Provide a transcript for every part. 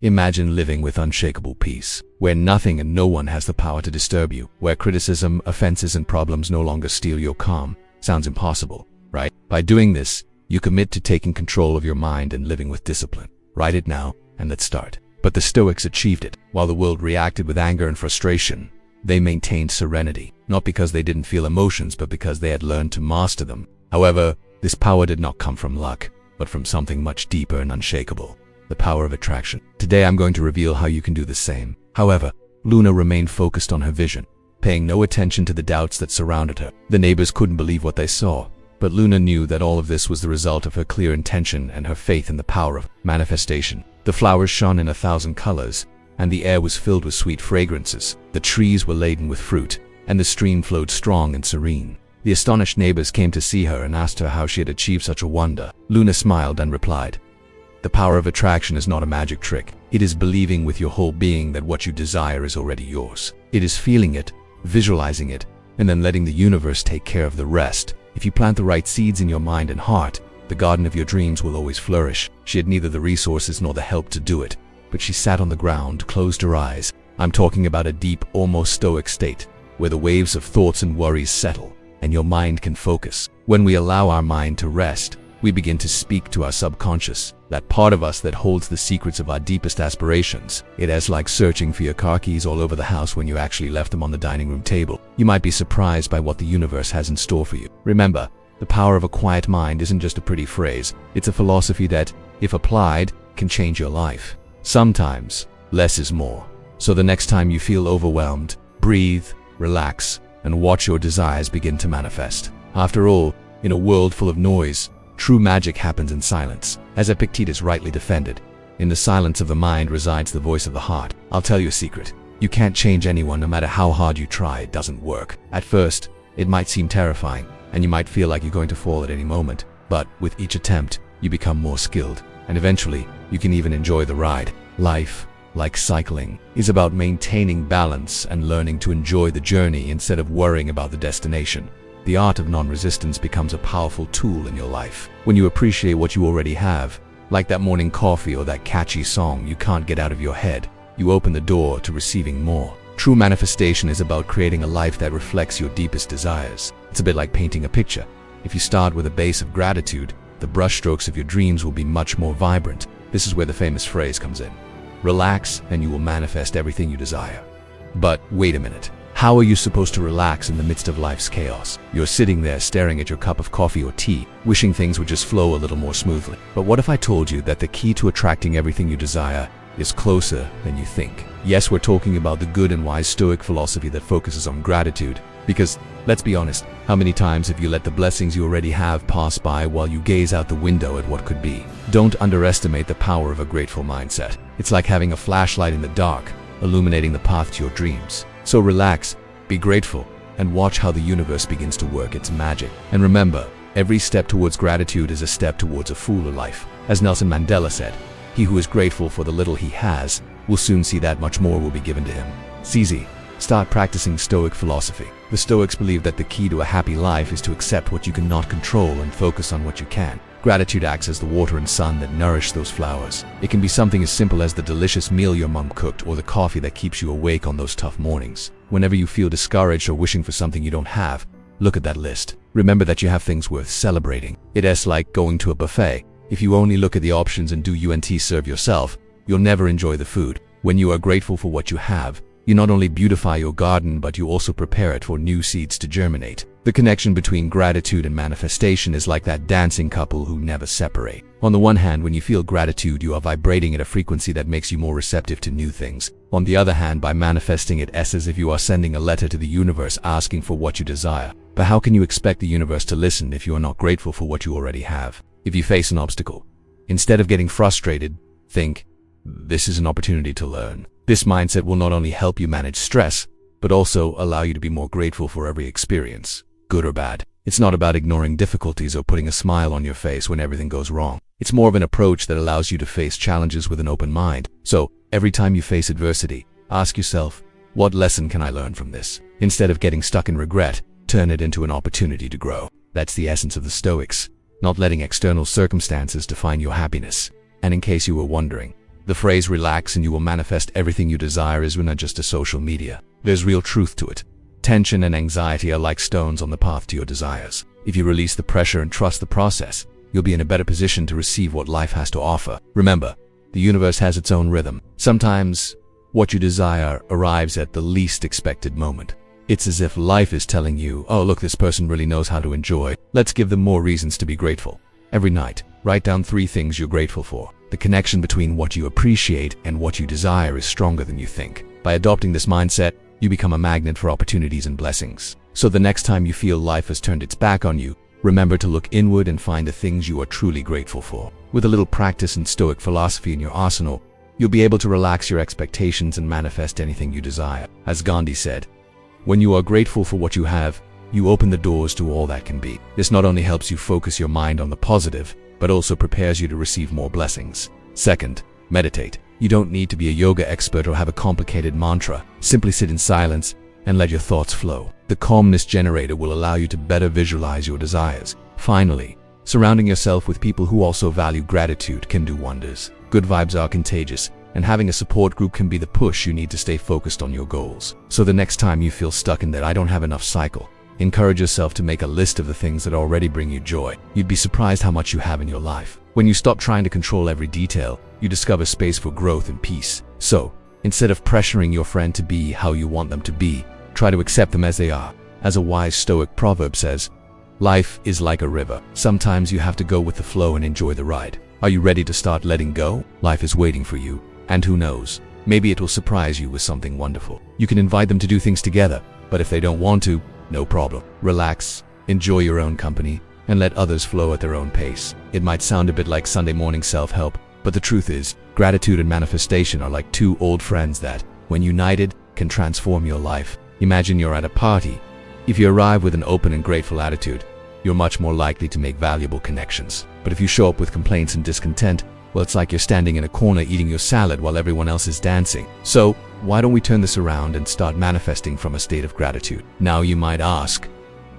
Imagine living with unshakable peace, where nothing and no one has the power to disturb you, where criticism, offenses, and problems no longer steal your calm. Sounds impossible, right? By doing this, you commit to taking control of your mind and living with discipline. Write it now, and let's start. But the Stoics achieved it. While the world reacted with anger and frustration, they maintained serenity, not because they didn't feel emotions, but because they had learned to master them. However, this power did not come from luck, but from something much deeper and unshakable: the power of attraction. Today I'm going to reveal how you can do the same. However, Luna remained focused on her vision, paying no attention to the doubts that surrounded her. The neighbors couldn't believe what they saw, but Luna knew that all of this was the result of her clear intention and her faith in the power of manifestation. The flowers shone in 1,000 colors, and the air was filled with sweet fragrances. The trees were laden with fruit, and the stream flowed strong and serene. The astonished neighbors came to see her and asked her how she had achieved such a wonder. Luna smiled and replied, "The power of attraction is not a magic trick. It is believing with your whole being that what you desire is already yours. It is feeling it, visualizing it, and then letting the universe take care of the rest. If you plant the right seeds in your mind and heart, the garden of your dreams will always flourish." She had neither the resources nor the help to do it, but she sat on the ground, closed her eyes. I'm talking about a deep, almost stoic state, where the waves of thoughts and worries settle, and your mind can focus. When we allow our mind to rest, we begin to speak to our subconscious, that part of us that holds the secrets of our deepest aspirations. It is like searching for your car keys all over the house when you actually left them on the dining room table. You might be surprised by what the universe has in store for you. Remember, the power of a quiet mind isn't just a pretty phrase. It's a philosophy that, if applied, can change your life. Sometimes, less is more. So the next time you feel overwhelmed, breathe, relax, and watch your desires begin to manifest. After all, in a world full of noise, true magic happens in silence. As Epictetus rightly defended, in the silence of the mind resides the voice of the heart. I'll tell you a secret. You can't change anyone no matter how hard you try. It doesn't work. At first, it might seem terrifying, and you might feel like you're going to fall at any moment. But with each attempt, you become more skilled, and eventually, you can even enjoy the ride. Life, like cycling, is about maintaining balance and learning to enjoy the journey instead of worrying about the destination. The art of non-resistance becomes a powerful tool in your life. When you appreciate what you already have, like that morning coffee or that catchy song you can't get out of your head, you open the door to receiving more. True manifestation is about creating a life that reflects your deepest desires. It's a bit like painting a picture. If you start with a base of gratitude, the brushstrokes of your dreams will be much more vibrant. This is where the famous phrase comes in: relax and you will manifest everything you desire. But wait a minute. How are you supposed to relax in the midst of life's chaos? You're sitting there staring at your cup of coffee or tea, wishing things would just flow a little more smoothly. But what if I told you that the key to attracting everything you desire is closer than you think? Yes, we're talking about the good and wise Stoic philosophy that focuses on gratitude. Because, let's be honest, how many times have you let the blessings you already have pass by while you gaze out the window at what could be? Don't underestimate the power of a grateful mindset. It's like having a flashlight in the dark, illuminating the path to your dreams. So relax, be grateful, and watch how the universe begins to work its magic. And remember, every step towards gratitude is a step towards a fuller life. As Nelson Mandela said, he who is grateful for the little he has will soon see that much more will be given to him. It's easy. Start practicing Stoic philosophy. The Stoics believe that the key to a happy life is to accept what you cannot control and focus on what you can. Gratitude acts as the water and sun that nourish those flowers. It can be something as simple as the delicious meal your mom cooked or the coffee that keeps you awake on those tough mornings. Whenever you feel discouraged or wishing for something you don't have, look at that list. Remember that you have things worth celebrating. It is like going to a buffet. If you only look at the options and serve yourself, you'll never enjoy the food. When you are grateful for what you have, you not only beautify your garden, but you also prepare it for new seeds to germinate. The connection between gratitude and manifestation is like that dancing couple who never separate. On the one hand, when you feel gratitude, you are vibrating at a frequency that makes you more receptive to new things. On the other hand, by manifesting it, it's as if you are sending a letter to the universe asking for what you desire. But how can you expect the universe to listen if you are not grateful for what you already have? If you face an obstacle, instead of getting frustrated, think, this is an opportunity to learn. This mindset will not only help you manage stress, but also allow you to be more grateful for every experience, good or bad. It's not about ignoring difficulties or putting a smile on your face when everything goes wrong. It's more of an approach that allows you to face challenges with an open mind. So, every time you face adversity, ask yourself, what lesson can I learn from this? Instead of getting stuck in regret, turn it into an opportunity to grow. That's the essence of the Stoics, not letting external circumstances define your happiness. And in case you were wondering, The phrase relax and you will manifest everything you desire is not just a social media. There's real truth to it. Tension and anxiety are like stones on the path to your desires. If you release the pressure and trust the process, you'll be in a better position to receive what life has to offer. Remember, the universe has its own rhythm. Sometimes, what you desire arrives at the least expected moment. It's as if life is telling you, oh look, this person really knows how to enjoy. Let's give them more reasons to be grateful. Every night, write down 3 things you're grateful for. The connection between what you appreciate and what you desire is stronger than you think. By adopting this mindset, you become a magnet for opportunities and blessings. So the next time you feel life has turned its back on you, remember to look inward and find the things you are truly grateful for. With a little practice in Stoic philosophy in your arsenal, you'll be able to relax your expectations and manifest anything you desire. As Gandhi said, when you are grateful for what you have, you open the doors to all that can be. This not only helps you focus your mind on the positive, but also prepares you to receive more blessings. Second, meditate. You don't need to be a yoga expert or have a complicated mantra. Simply sit in silence and let your thoughts flow. The calmness generator will allow you to better visualize your desires. Finally, surrounding yourself with people who also value gratitude can do wonders. Good vibes are contagious, and having a support group can be the push you need to stay focused on your goals. So the next time you feel stuck in that I don't have enough cycle, encourage yourself to make a list of the things that already bring you joy. You'd be surprised how much you have in your life. When you stop trying to control every detail, you discover space for growth and peace. So, instead of pressuring your friend to be how you want them to be, try to accept them as they are. As a wise Stoic proverb says, life is like a river. Sometimes you have to go with the flow and enjoy the ride. Are you ready to start letting go? Life is waiting for you. And who knows, maybe it will surprise you with something wonderful. You can invite them to do things together, but if they don't want to, no problem. Relax, enjoy your own company, and let others flow at their own pace. It might sound a bit like Sunday morning self-help, but the truth is, gratitude and manifestation are like 2 old friends that, when united, can transform your life. Imagine you're at a party. If you arrive with an open and grateful attitude, you're much more likely to make valuable connections. But if you show up with complaints and discontent, well, it's like you're standing in a corner eating your salad while everyone else is dancing. So, why don't we turn this around and start manifesting from a state of gratitude? Now you might ask,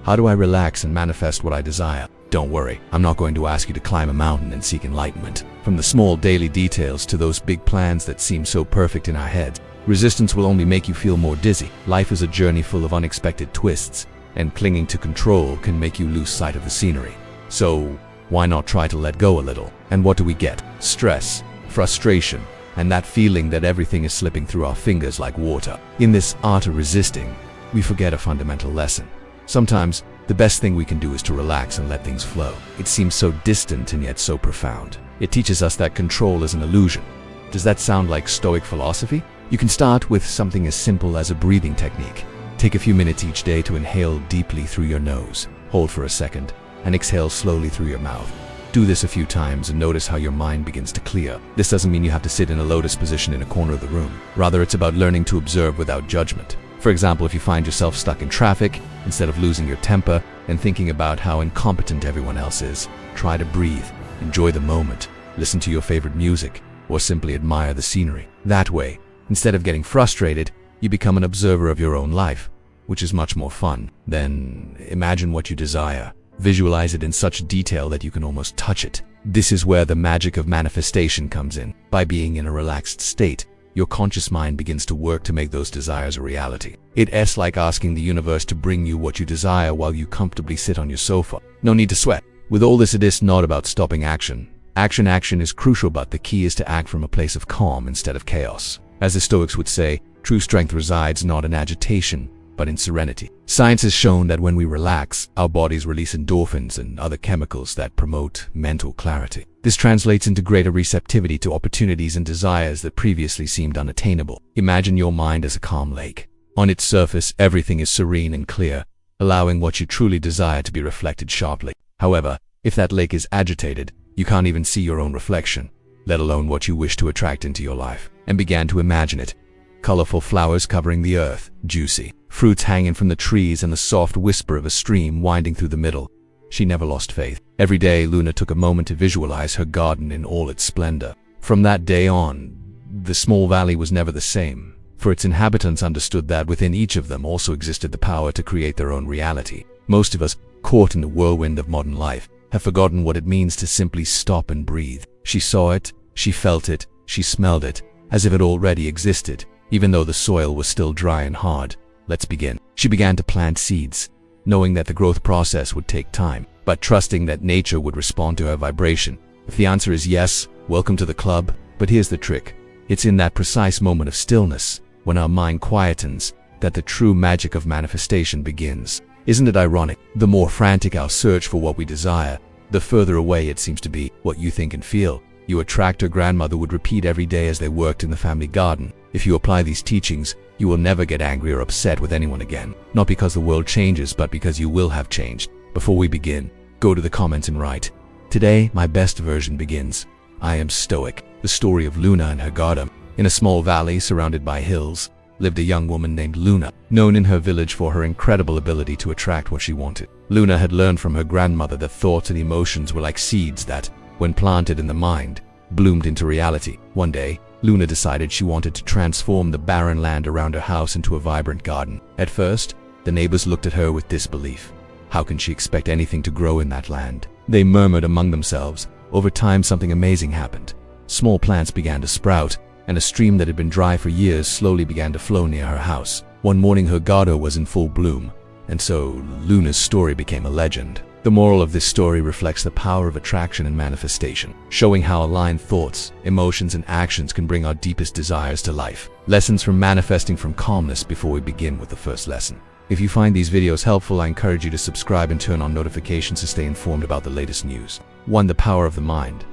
how do I relax and manifest what I desire? Don't worry, I'm not going to ask you to climb a mountain and seek enlightenment. From the small daily details to those big plans that seem so perfect in our heads, resistance will only make you feel more dizzy. Life is a journey full of unexpected twists, and clinging to control can make you lose sight of the scenery. So, why not try to let go a little? And what do we get? Stress, frustration, and that feeling that everything is slipping through our fingers like water. In this art of resisting, we forget a fundamental lesson. Sometimes, the best thing we can do is to relax and let things flow. It seems so distant and yet so profound. It teaches us that control is an illusion. Does that sound like Stoic philosophy? You can start with something as simple as a breathing technique. Take a few minutes each day to inhale deeply through your nose, hold for a second, and exhale slowly through your mouth. Do this a few times and notice how your mind begins to clear. This doesn't mean you have to sit in a lotus position in a corner of the room. Rather, it's about learning to observe without judgment. For example, if you find yourself stuck in traffic, instead of losing your temper and thinking about how incompetent everyone else is, try to breathe, enjoy the moment, listen to your favorite music, or simply admire the scenery. That way, instead of getting frustrated, you become an observer of your own life, which is much more fun. Then imagine what you desire. Visualize it in such detail that you can almost touch it. This is where the magic of manifestation comes in. By being in a relaxed state, your conscious mind begins to work to make those desires a reality. It's like asking the universe to bring you what you desire while you comfortably sit on your sofa. No need to sweat. With all this, it is not about stopping action. Action is crucial, but the key is to act from a place of calm instead of chaos. As the Stoics would say, true strength resides not in agitation, but in serenity. Science has shown that when we relax, our bodies release endorphins and other chemicals that promote mental clarity. This translates into greater receptivity to opportunities and desires that previously seemed unattainable. Imagine your mind as a calm lake. On its surface, everything is serene and clear, allowing what you truly desire to be reflected sharply. However, if that lake is agitated, you can't even see your own reflection, let alone what you wish to attract into your life. And began to imagine it. Colorful flowers covering the earth, juicy fruits hanging from the trees, and the soft whisper of a stream winding through the middle. She never lost faith. Every day, Luna took a moment to visualize her garden in all its splendor. From that day on, the small valley was never the same, for its inhabitants understood that within each of them also existed the power to create their own reality. Most of us, caught in the whirlwind of modern life, have forgotten what it means to simply stop and breathe. She saw it, she felt it, She smelled it, as if it already existed, even though the soil was still dry and hard. Let's begin. She began to plant seeds, knowing that the growth process would take time, but trusting that nature would respond to her vibration. If the answer is yes, welcome to the club. But here's the trick. It's in that precise moment of stillness, when our mind quietens, that the true magic of manifestation begins. Isn't it ironic? The more frantic our search for what we desire, the further away it seems to be. What you think and feel, you attract, her grandmother would repeat every day as they worked in the family garden. If you apply these teachings, you will never get angry or upset with anyone again. Not because the world changes, but because you will have changed. Before we begin, go to the comments and write, "Today, my best version begins. I am Stoic." The story of Luna and her garden. In a small valley surrounded by hills, lived a young woman named Luna, known in her village for her incredible ability to attract what she wanted. Luna had learned from her grandmother that thoughts and emotions were like seeds that, when planted in the mind, bloomed into reality. One day, Luna decided she wanted to transform the barren land around her house into a vibrant garden. At first, the neighbors looked at her with disbelief. How can she expect anything to grow in that land? They murmured among themselves. Over time, something amazing happened. Small plants began to sprout, and a stream that had been dry for years slowly began to flow near her house. One morning, her garden was in full bloom, and so Luna's story became a legend. The moral of this story reflects the power of attraction and manifestation, showing how aligned thoughts, emotions, and actions can bring our deepest desires to life. Lessons from manifesting from calmness. Before we begin with the first lesson, if you find these videos helpful, I encourage you to subscribe and turn on notifications to stay informed about the latest news. 1. The power of the mind.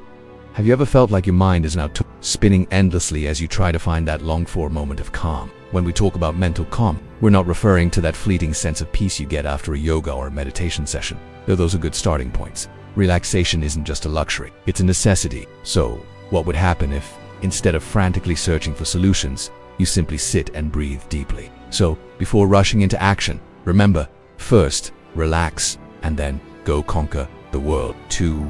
Have you ever felt like your mind is now spinning endlessly as you try to find that longed-for moment of calm? When we talk about mental calm, we're not referring to that fleeting sense of peace you get after a yoga or a meditation session, though those are good starting points. Relaxation isn't just a luxury, it's a necessity. So, what would happen if, instead of frantically searching for solutions, you simply sit and breathe deeply? So, before rushing into action, remember, first, relax, and then go conquer the world. 2.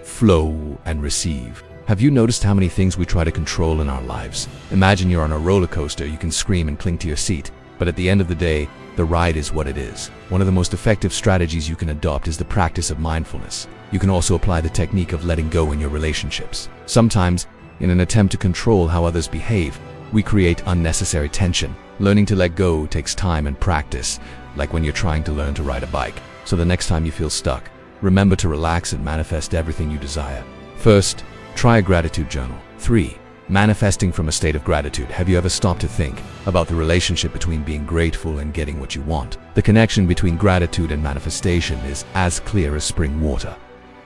Flow and receive. Have you noticed how many things we try to control in our lives? Imagine you're on a roller coaster. You can scream and cling to your seat, but at the end of the day, the ride is what it is. One of the most effective strategies you can adopt is the practice of mindfulness. You can also apply the technique of letting go in your relationships. Sometimes, in an attempt to control how others behave, we create unnecessary tension. Learning to let go takes time and practice, like when you're trying to learn to ride a bike. So the next time you feel stuck, remember to relax and manifest everything you desire. First, try a gratitude journal. 3. Manifesting from a state of gratitude. Have you ever stopped to think about the relationship between being grateful and getting what you want? The connection between gratitude and manifestation is as clear as spring water.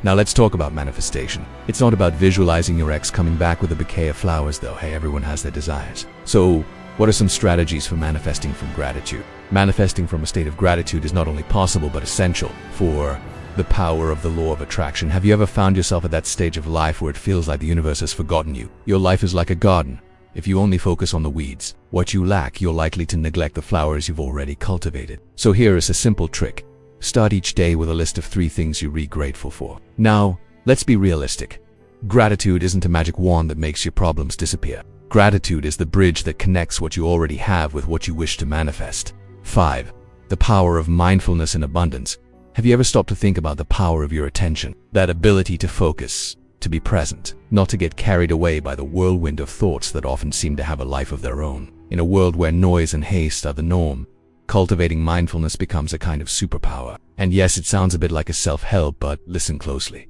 Now let's talk about manifestation. It's not about visualizing your ex coming back with a bouquet of flowers, though. Hey, everyone has their desires. So, what are some strategies for manifesting from gratitude? Manifesting from a state of gratitude is not only possible but essential for the power of the law of attraction. Have you ever found yourself at that stage of life where it feels like the universe has forgotten you? Your life is like a garden. If you only focus on the weeds, what you lack, you're likely to neglect the flowers you've already cultivated. So here is a simple trick. Start each day with a list of 3 things you're grateful for. Now, let's be realistic. Gratitude isn't a magic wand that makes your problems disappear. Gratitude is the bridge that connects what you already have with what you wish to manifest. 5. The power of mindfulness and abundance. Have you ever stopped to think about the power of your attention? That ability to focus, to be present, not to get carried away by the whirlwind of thoughts that often seem to have a life of their own. In a world where noise and haste are the norm, cultivating mindfulness becomes a kind of superpower. And yes, it sounds a bit like a self-help, but listen closely.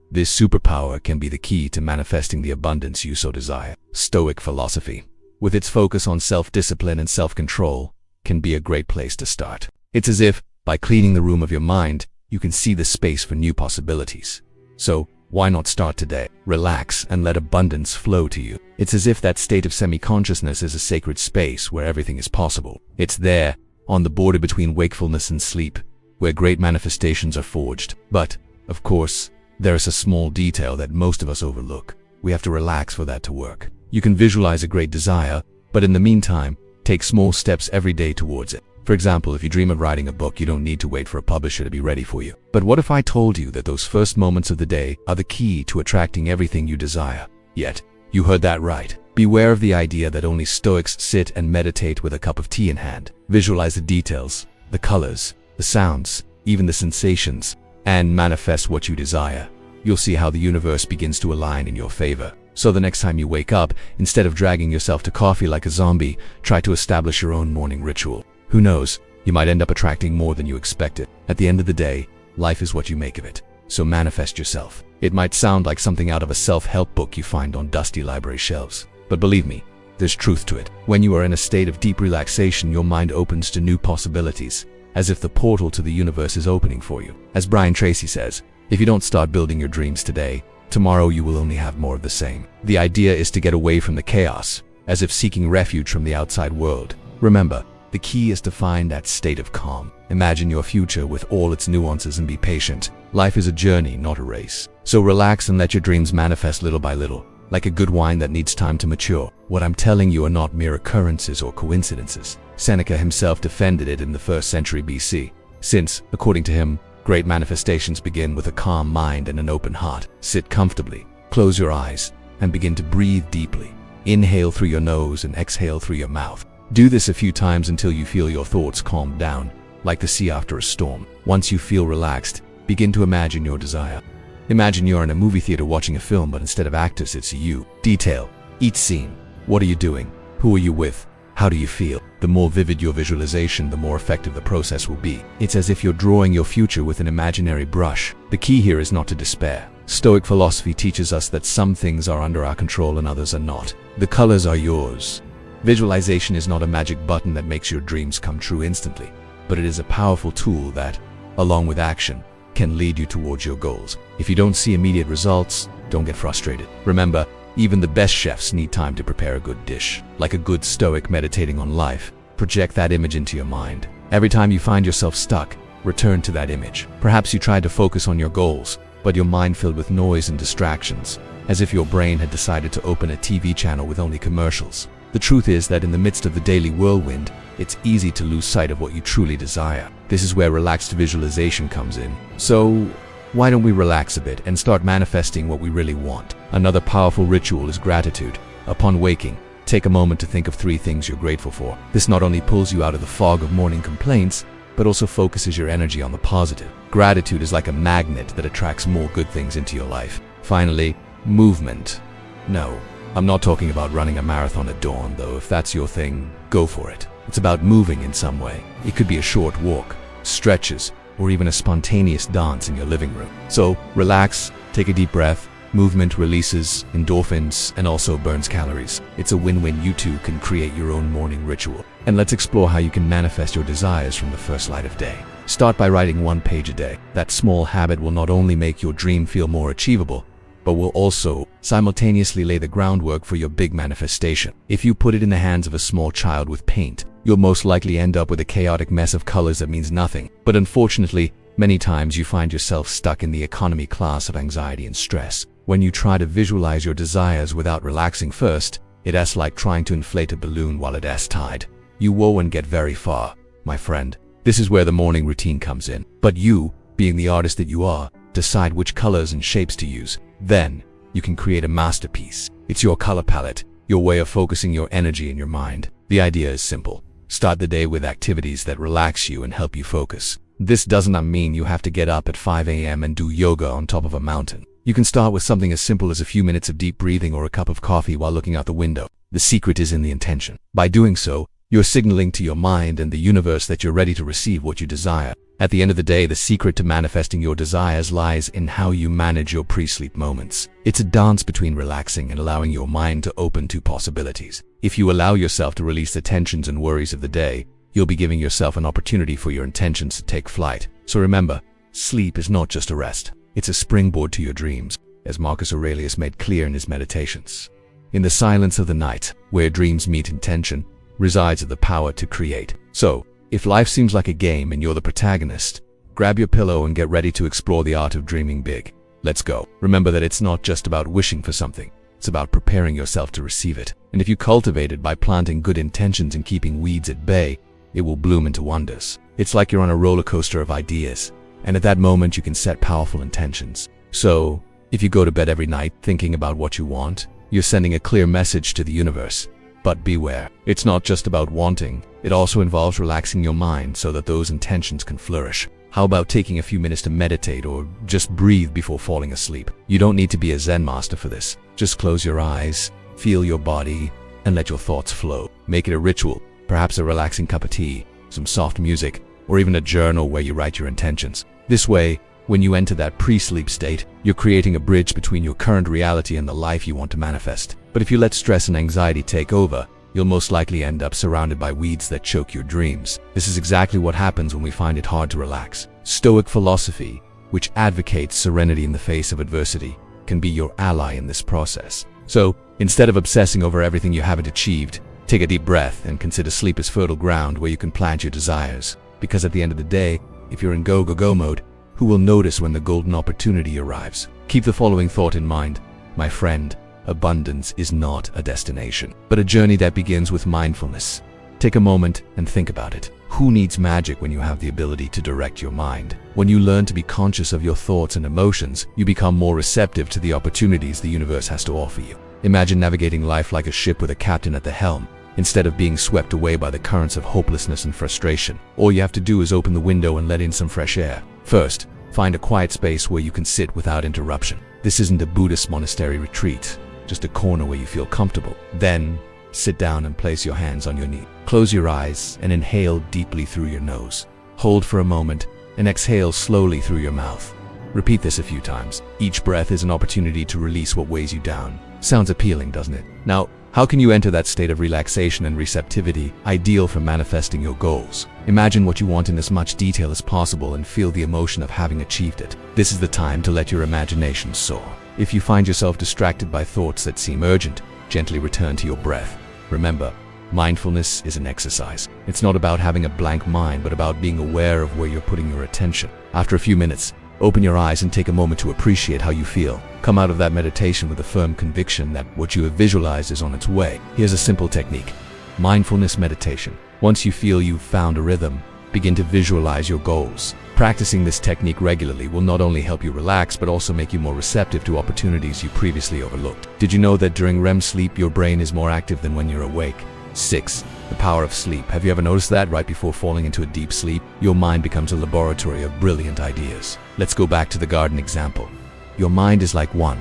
This superpower can be the key to manifesting the abundance you so desire. Stoic philosophy, with its focus on self-discipline and self-control, can be a great place to start. It's as if, by cleaning the room of your mind, you can see the space for new possibilities. So, why not start today? Relax and let abundance flow to you. It's as if that state of semi-consciousness is a sacred space where everything is possible. It's there, on the border between wakefulness and sleep, where great manifestations are forged. But, of course, there is a small detail that most of us overlook. We have to relax for that to work. You can visualize a great desire, but in the meantime, take small steps every day towards it. For example, if you dream of writing a book, you don't need to wait for a publisher to be ready for you. But what if I told you that those first moments of the day are the key to attracting everything you desire? Yet, you heard that right. Beware of the idea that only Stoics sit and meditate with a cup of tea in hand. Visualize the details, the colors, the sounds, even the sensations, and manifest what you desire. You'll see how the universe begins to align in your favor. So the next time you wake up, instead of dragging yourself to coffee like a zombie, try to establish your own morning ritual. Who knows, you might end up attracting more than you expected. At the end of the day, life is what you make of it. So manifest yourself. It might sound like something out of a self-help book you find on dusty library shelves. But believe me, there's truth to it. When you are in a state of deep relaxation, your mind opens to new possibilities, as if the portal to the universe is opening for you. As Brian Tracy says, if you don't start building your dreams today, tomorrow you will only have more of the same. The idea is to get away from the chaos, as if seeking refuge from the outside world. Remember, the key is to find that state of calm. Imagine your future with all its nuances and be patient. Life is a journey, not a race. So relax and let your dreams manifest little by little, like a good wine that needs time to mature. What I'm telling you are not mere occurrences or coincidences. Seneca himself defended it in the 1st century BC, since, according to him, great manifestations begin with a calm mind and an open heart. Sit comfortably, close your eyes, and begin to breathe deeply. Inhale through your nose and exhale through your mouth. Do this a few times until you feel your thoughts calm down, like the sea after a storm. Once you feel relaxed, begin to imagine your desire. Imagine you're in a movie theater watching a film, but instead of actors, it's you. Detail each scene. What are you doing? Who are you with? How do you feel? The more vivid your visualization, the more effective the process will be. It's as if you're drawing your future with an imaginary brush. The key here is not to despair. Stoic philosophy teaches us that some things are under our control and others are not. The colors are yours. Visualization is not a magic button that makes your dreams come true instantly, but it is a powerful tool that, along with action, can lead you towards your goals. If you don't see immediate results, don't get frustrated. Remember, even the best chefs need time to prepare a good dish. Like a good Stoic meditating on life, project that image into your mind. Every time you find yourself stuck, return to that image. Perhaps you tried to focus on your goals, but your mind filled with noise and distractions, as if your brain had decided to open a TV channel with only commercials. The truth is that in the midst of the daily whirlwind, it's easy to lose sight of what you truly desire. This is where relaxed visualization comes in. So, why don't we relax a bit and start manifesting what we really want? Another powerful ritual is gratitude. Upon waking, take a moment to think of 3 things you're grateful for. This not only pulls you out of the fog of morning complaints, but also focuses your energy on the positive. Gratitude is like a magnet that attracts more good things into your life. Finally, movement. No, I'm not talking about running a marathon at dawn, though. If that's your thing, go for it. It's about moving in some way. It could be a short walk, stretches, or even a spontaneous dance in your living room. So relax, take a deep breath. Movement releases endorphins and also burns calories. It's a win-win. You too can create your own morning ritual. And let's explore how you can manifest your desires from the first light of day. Start by writing 1 page a day. That small habit will not only make your dream feel more achievable, but will also simultaneously lay the groundwork for your big manifestation. If you put it in the hands of a small child with paint, you'll most likely end up with a chaotic mess of colors that means nothing. But unfortunately, many times you find yourself stuck in the economy class of anxiety and stress. When you try to visualize your desires without relaxing first, it's like trying to inflate a balloon while it's tied. You won't get very far, my friend. This is where the morning routine comes in. But you, being the artist that you are, decide which colors and shapes to use. Then, you can create a masterpiece. It's your color palette, your way of focusing your energy and your mind. The idea is simple. Start the day with activities that relax you and help you focus. This doesn't mean you have to get up at 5 a.m. and do yoga on top of a mountain. You can start with something as simple as a few minutes of deep breathing or a cup of coffee while looking out the window. The secret is in the intention. By doing so, you're signaling to your mind and the universe that you're ready to receive what you desire. At the end of the day, the secret to manifesting your desires lies in how you manage your pre-sleep moments. It's a dance between relaxing and allowing your mind to open to possibilities. If you allow yourself to release the tensions and worries of the day, you'll be giving yourself an opportunity for your intentions to take flight. So remember, sleep is not just a rest. It's a springboard to your dreams, as Marcus Aurelius made clear in his Meditations. In the silence of the night, where dreams meet intention, resides the power to create. So, if life seems like a game and you're the protagonist, grab your pillow and get ready to explore the art of dreaming big. Let's go. Remember that it's not just about wishing for something. It's about preparing yourself to receive it. And if you cultivate it by planting good intentions and keeping weeds at bay, it will bloom into wonders. It's like you're on a roller coaster of ideas. And at that moment, you can set powerful intentions. So, if you go to bed every night thinking about what you want, you're sending a clear message to the universe. But beware, it's not just about wanting. It also involves relaxing your mind so that those intentions can flourish. How about taking a few minutes to meditate or just breathe before falling asleep? You don't need to be a Zen master for this. Just close your eyes, feel your body, and let your thoughts flow. Make it a ritual, perhaps a relaxing cup of tea, some soft music, or even a journal where you write your intentions. This way, when you enter that pre-sleep state, you're creating a bridge between your current reality and the life you want to manifest. But if you let stress and anxiety take over, you'll most likely end up surrounded by weeds that choke your dreams. This is exactly what happens when we find it hard to relax. Stoic philosophy, which advocates serenity in the face of adversity, can be your ally in this process. So, instead of obsessing over everything you haven't achieved, take a deep breath and consider sleep as fertile ground where you can plant your desires. Because at the end of the day, if you're in go mode, who will notice when the golden opportunity arrives? Keep the following thought in mind, my friend. Abundance is not a destination, but a journey that begins with mindfulness. Take a moment and think about it. Who needs magic when you have the ability to direct your mind? When you learn to be conscious of your thoughts and emotions, you become more receptive to the opportunities the universe has to offer you. Imagine navigating life like a ship with a captain at the helm, instead of being swept away by the currents of hopelessness and frustration. All you have to do is open the window and let in some fresh air. First, find a quiet space where you can sit without interruption. This isn't a Buddhist monastery retreat, just a corner where you feel comfortable. Then, sit down and place your hands on your knee. Close your eyes and inhale deeply through your nose. Hold for a moment and exhale slowly through your mouth. Repeat this a few times. Each breath is an opportunity to release what weighs you down. Sounds appealing, doesn't it? Now, how can you enter that state of relaxation and receptivity, ideal for manifesting your goals? Imagine what you want in as much detail as possible and feel the emotion of having achieved it. This is the time to let your imagination soar. If you find yourself distracted by thoughts that seem urgent, gently return to your breath. Remember, mindfulness is an exercise. It's not about having a blank mind, but about being aware of where you're putting your attention. After a few minutes, open your eyes and take a moment to appreciate how you feel. Come out of that meditation with a firm conviction that what you have visualized is on its way. Here's a simple technique: mindfulness meditation. Once you feel you've found a rhythm, begin to visualize your goals. Practicing this technique regularly will not only help you relax, but also make you more receptive to opportunities you previously overlooked. Did you know that during REM sleep, your brain is more active than when you're awake? 6. The power of sleep. Have you ever noticed that right before falling into a deep sleep, your mind becomes a laboratory of brilliant ideas? Let's go back to the garden example. Your mind is like one.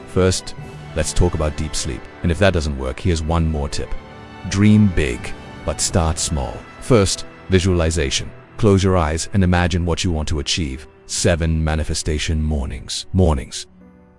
First, let's talk about deep sleep. And if that doesn't work, here's one more tip. Dream big, but start small. First, visualization. Close your eyes and imagine what you want to achieve. 7. Manifestation mornings. Mornings.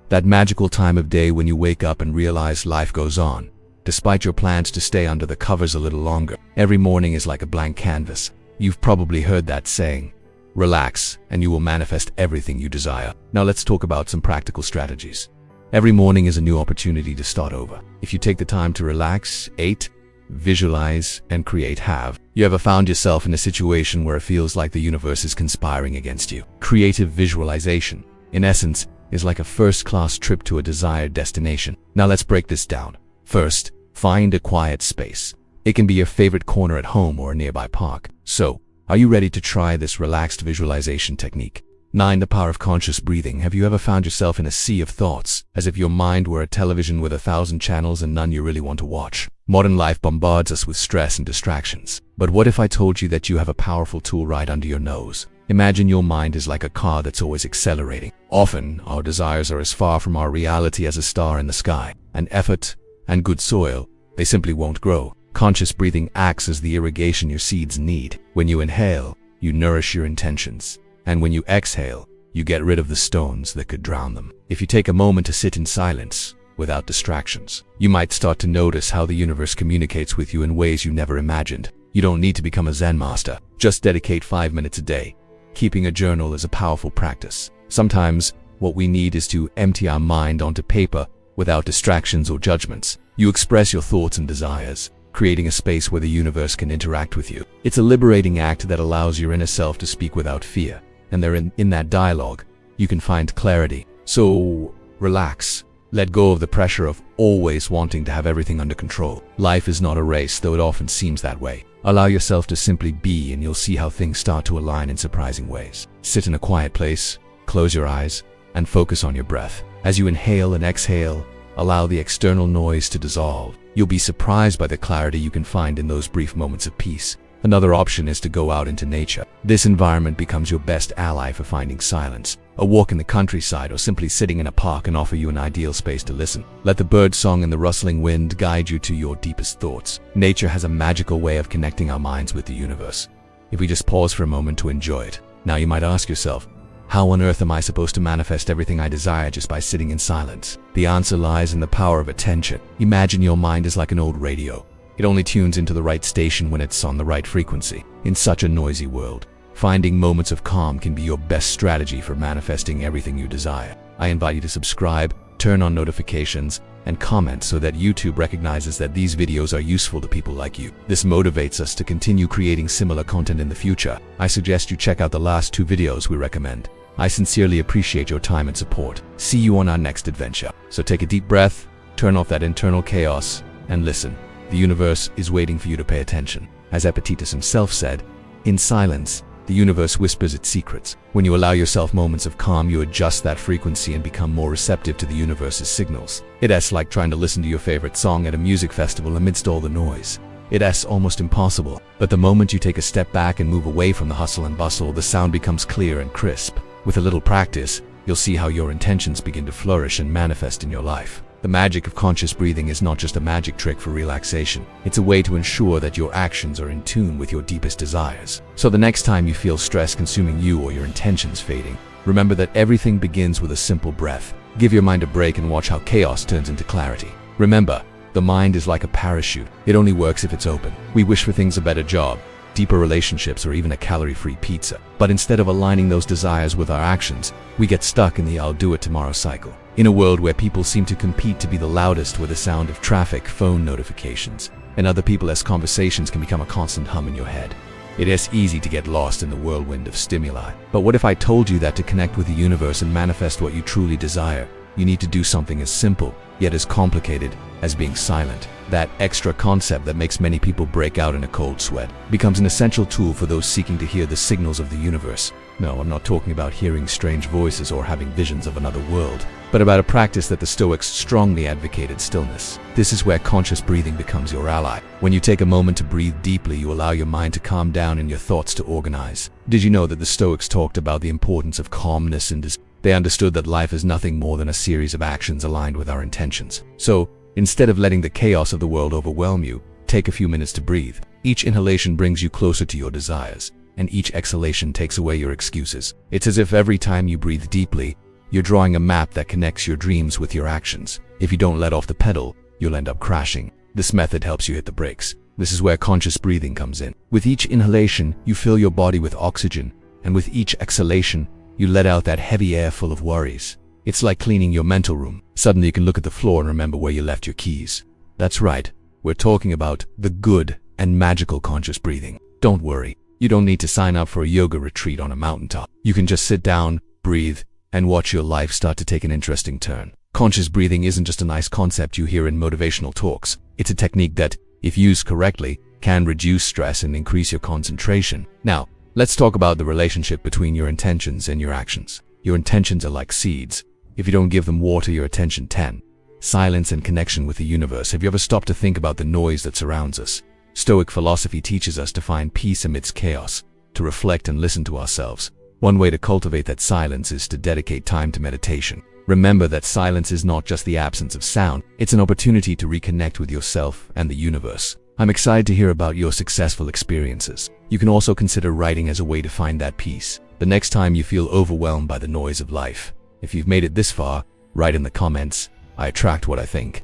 That magical time of day when you wake up and realize life goes on, despite your plans to stay under the covers a little longer. Every morning is like a blank canvas. You've probably heard that saying. Relax, and you will manifest everything you desire. Now let's talk about some practical strategies. Every morning is a new opportunity to start over. If you take the time to relax, 8. Visualize and create. Have you ever found yourself in a situation where it feels like the universe is conspiring against you? Creative visualization, in essence, is like a first-class trip to a desired destination. Now let's break this down. First, find a quiet space. It can be your favorite corner at home or a nearby park. So, are you ready to try this relaxed visualization technique? 9. The power of conscious breathing. Have you ever found yourself in a sea of thoughts, as if your mind were a television with 1,000 channels and none you really want to watch? Modern life bombards us with stress and distractions. But what if I told you that you have a powerful tool right under your nose? Imagine your mind is like a car that's always accelerating. Often, our desires are as far from our reality as a star in the sky. And effort and good soil, they simply won't grow. Conscious breathing acts as the irrigation your seeds need. When you inhale, you nourish your intentions. And when you exhale, you get rid of the stones that could drown them. If you take a moment to sit in silence, without distractions, you might start to notice how the universe communicates with you in ways you never imagined. You don't need to become a Zen master. Just dedicate 5 minutes a day. Keeping a journal is a powerful practice. Sometimes, what we need is to empty our mind onto paper without distractions or judgments. You express your thoughts and desires, creating a space where the universe can interact with you. It's a liberating act that allows your inner self to speak without fear. And there in that dialogue, you can find clarity. So, relax. Let go of the pressure of always wanting to have everything under control. Life is not a race, though it often seems that way. Allow yourself to simply be, and you'll see how things start to align in surprising ways. Sit in a quiet place, close your eyes, and focus on your breath. As you inhale and exhale, allow the external noise to dissolve. You'll be surprised by the clarity you can find in those brief moments of peace. Another option is to go out into nature. This environment becomes your best ally for finding silence. A walk in the countryside or simply sitting in a park can offer you an ideal space to listen. Let the bird song and the rustling wind guide you to your deepest thoughts. Nature has a magical way of connecting our minds with the universe, if we just pause for a moment to enjoy it. Now you might ask yourself, how on earth am I supposed to manifest everything I desire just by sitting in silence? The answer lies in the power of attention. Imagine your mind is like an old radio. It only tunes into the right station when it's on the right frequency. In such a noisy world, finding moments of calm can be your best strategy for manifesting everything you desire. I invite you to subscribe, turn on notifications, and comment so that YouTube recognizes that these videos are useful to people like you. This motivates us to continue creating similar content in the future. I suggest you check out the last 2 videos we recommend. I sincerely appreciate your time and support. See you on our next adventure. So take a deep breath, turn off that internal chaos, and listen. The universe is waiting for you to pay attention. As Epictetus himself said, in silence, the universe whispers its secrets. When you allow yourself moments of calm, you adjust that frequency and become more receptive to the universe's signals. It's like trying to listen to your favorite song at a music festival amidst all the noise. It's almost impossible. But the moment you take a step back and move away from the hustle and bustle, the sound becomes clear and crisp. With a little practice, you'll see how your intentions begin to flourish and manifest in your life. The magic of conscious breathing is not just a magic trick for relaxation. It's a way to ensure that your actions are in tune with your deepest desires. So the next time you feel stress consuming you or your intentions fading, remember that everything begins with a simple breath. Give your mind a break and watch how chaos turns into clarity. Remember, the mind is like a parachute. It only works if it's open. We wish for things a better job, deeper relationships, or even a calorie-free pizza. But instead of aligning those desires with our actions, we get stuck in the I'll do it tomorrow cycle. In a world where people seem to compete to be the loudest with the sound of traffic, phone notifications, and other people's conversations can become a constant hum in your head. It is easy to get lost in the whirlwind of stimuli. But what if I told you that to connect with the universe and manifest what you truly desire, you need to do something as simple, yet as complicated, as being silent? That extra concept that makes many people break out in a cold sweat becomes an essential tool for those seeking to hear the signals of the universe. No, I'm not talking about hearing strange voices or having visions of another world, but about a practice that the Stoics strongly advocated: stillness. This is where conscious breathing becomes your ally. When you take a moment to breathe deeply, you allow your mind to calm down and your thoughts to organize. Did you know that the Stoics talked about the importance of calmness and they understood that life is nothing more than a series of actions aligned with our intentions? So, instead of letting the chaos of the world overwhelm you, take a few minutes to breathe. Each inhalation brings you closer to your desires, and each exhalation takes away your excuses. It's as if every time you breathe deeply, you're drawing a map that connects your dreams with your actions. If you don't let off the pedal, you'll end up crashing. This method helps you hit the brakes. This is where conscious breathing comes in. With each inhalation, you fill your body with oxygen, and with each exhalation, you let out that heavy air full of worries. It's like cleaning your mental room. Suddenly you can look at the floor and remember where you left your keys. That's right, we're talking about the good and magical conscious breathing. Don't worry, you don't need to sign up for a yoga retreat on a mountaintop. You can just sit down, breathe, and watch your life start to take an interesting turn. Conscious breathing isn't just a nice concept you hear in motivational talks. It's a technique that, if used correctly, can reduce stress and increase your concentration. Now, let's talk about the relationship between your intentions and your actions. Your intentions are like seeds. If you don't give them water, your attention tends. Silence and connection with the universe. Have you ever stopped to think about the noise that surrounds us? Stoic philosophy teaches us to find peace amidst chaos, to reflect and listen to ourselves. One way to cultivate that silence is to dedicate time to meditation. Remember that silence is not just the absence of sound, it's an opportunity to reconnect with yourself and the universe. I'm excited to hear about your successful experiences. You can also consider writing as a way to find that peace. The next time you feel overwhelmed by the noise of life. If you've made it this far, write in the comments, "I attract what I think."